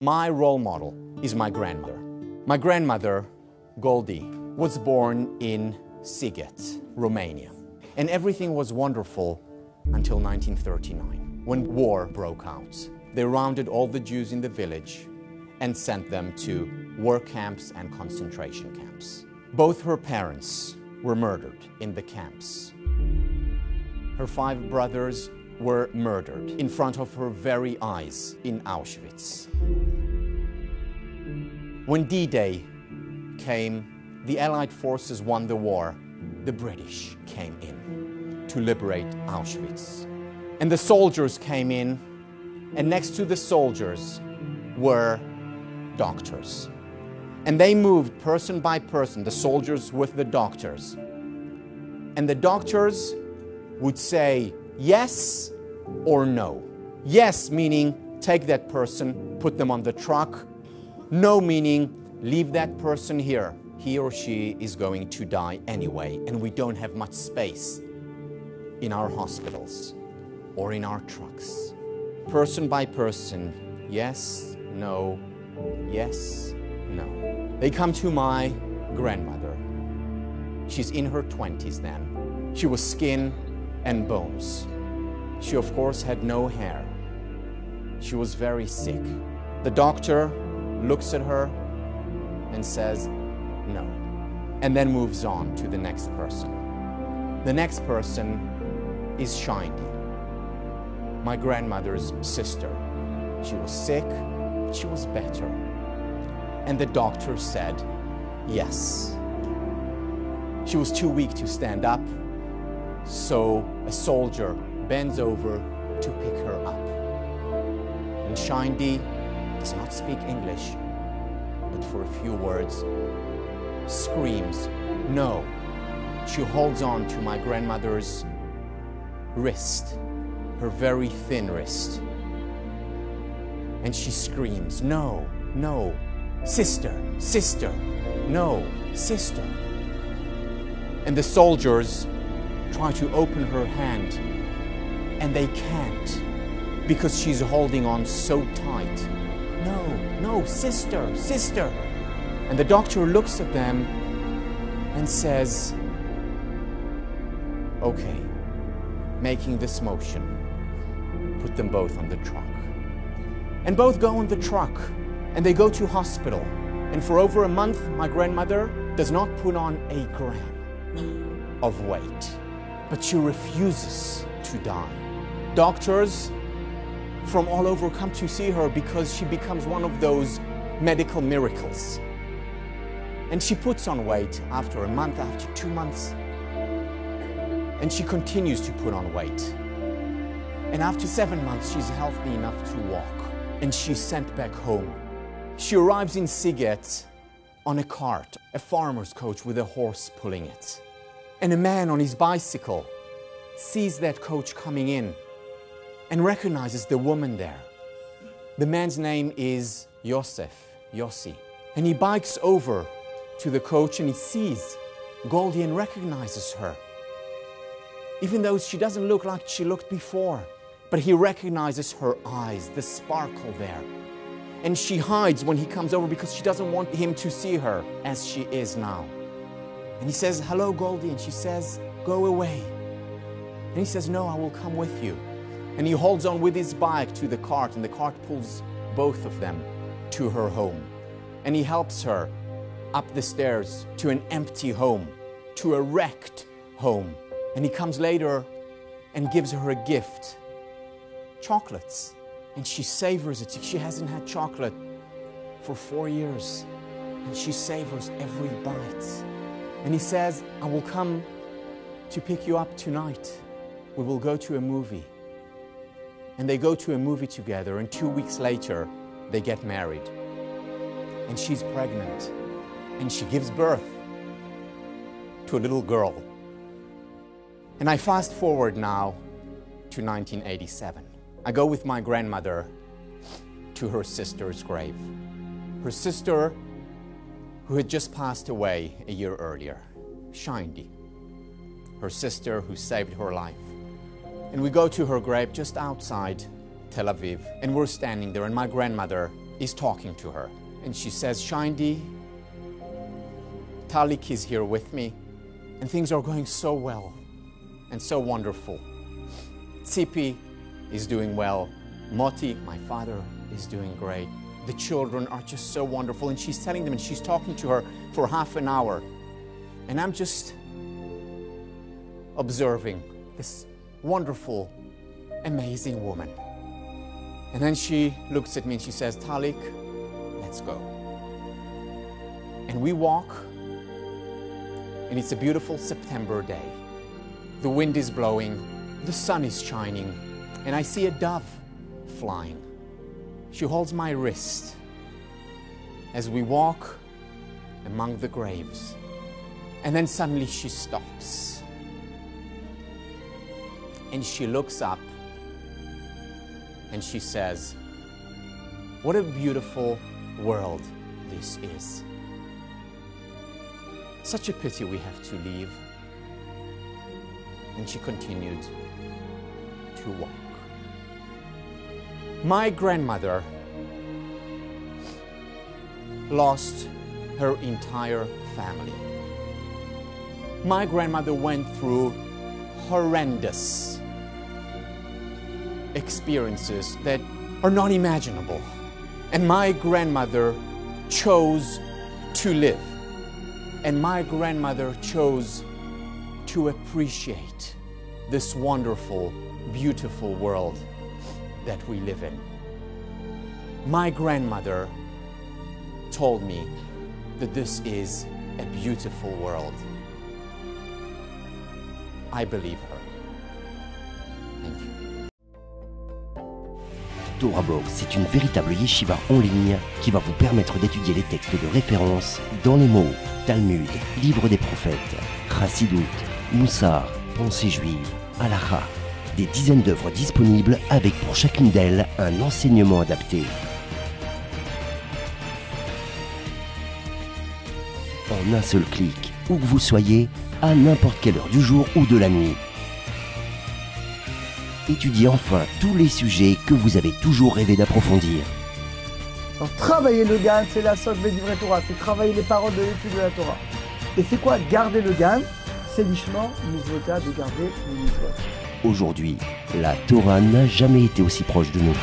My role model is my grandmother. My grandmother, Goldie, was born in Sighet, Romania. And everything was wonderful until 1939, when war broke out. They rounded all the Jews in the village and sent them to work camps and concentration camps. Both her parents were murdered in the camps. Her 5 brothers were murdered in front of her very eyes in Auschwitz. When D-Day came, the Allied forces won the war. The British came in to liberate Auschwitz. And the soldiers came in, and next to the soldiers were doctors. And they moved person by person, the soldiers with the doctors. And the doctors would say yes or no. Yes meaning take that person, put them on the truck. No meaning leave that person here. He or she is going to die anyway, and we don't have much space in our hospitals or in our trucks. Person by person, yes, no, yes, no. They come to my grandmother. She's in her 20s then. She was skin and bones. She, of course, had no hair. She was very sick. The doctor looks at her and says, no, and then moves on to the next person. The next person is Shindy, my grandmother's sister. She was sick, she was better. And the doctor said, yes. She was too weak to stand up, so a soldier bends over to pick her up. And Shindy does not speak English, but for a few words, screams, no. She holds on to my grandmother's wrist, her very thin wrist. And she screams, no, no, sister, sister, no, sister. And the soldiers try to open her hand, and they can't because she's holding on so tight. No, no, sister, sister. And the doctor looks at them and says, okay, making this motion, put them both on the truck. And both go on the truck, and they go to hospital. And for over a month, my grandmother does not put on a gram of weight, but she refuses to die. Doctors from all over come to see her because she becomes one of those medical miracles. And she puts on weight after a month, after 2 months. And she continues to put on weight. And after 7 months, she's healthy enough to walk. And she's sent back home. She arrives in Sighet on a cart, a farmer's coach with a horse pulling it. And a man on his bicycle sees that coach coming in and recognizes the woman there. The man's name is Yossi. And he bikes over to the coach and he sees Goldie and recognizes her. Even though she doesn't look like she looked before, but he recognizes her eyes, the sparkle there. And she hides when he comes over because she doesn't want him to see her as she is now. And he says, hello, Goldie, and she says, go away. And he says, no, I will come with you. And he holds on with his bike to the cart, and the cart pulls both of them to her home. And he helps her up the stairs to an empty home, to a wrecked home. And he comes later and gives her a gift, chocolates. And she savors it. She hasn't had chocolate for 4 years. And she savors every bite. And he says, I will come to pick you up tonight. We will go to a movie. And they go to a movie together, and 2 weeks later, they get married. And she's pregnant. And she gives birth to a little girl. And I fast forward now to 1987. I go with my grandmother to her sister's grave. Her sister, who had just passed away a year earlier, Shindy. Her sister who saved her life. And we go to her grave just outside Tel Aviv, and we're standing there, and my grandmother is talking to her. And she says, Shindi, Talik is here with me, and things are going so well and so wonderful. Tzipi is doing well. Moti, my father, is doing great. The children are just so wonderful. And she's telling them, and she's talking to her for half an hour. And I'm just observing this wonderful, amazing woman. And then she looks at me and she says, Talik, let's go. And we walk, and it's a beautiful September day. The wind is blowing, the sun is shining, and I see a dove flying. She holds my wrist as we walk among the graves. And then suddenly she stops. And she looks up and she says, what a beautiful world this is. Such a pity we have to leave. And she continued to walk. My grandmother lost her entire family. My grandmother went through horrendous experiences that are not imaginable. And my grandmother chose to live. And my grandmother chose to appreciate this wonderful, beautiful world that we live in. My grandmother told me that this is a beautiful world. I believe her. Thank you. Torah-Box, c'est une véritable yeshiva en ligne qui va vous permettre d'étudier les textes de référence dans les mots Talmud, livre des prophètes, Chassidut, Moussar, pensée juive, Halakha. Des dizaines d'œuvres disponibles avec pour chacune d'elles un enseignement adapté. En un seul clic, où que vous soyez, à n'importe quelle heure du jour ou de la nuit. Étudiez enfin tous les sujets que vous avez toujours rêvé d'approfondir. Alors, travailler le GAN, c'est la socle des livrets Torah, c'est travailler les paroles de l'étude de la Torah. Et c'est quoi garder le GAN? C'est l'ishma, mitzvota, de garder les mitzvot. Aujourd'hui, la Torah n'a jamais été aussi proche de nous.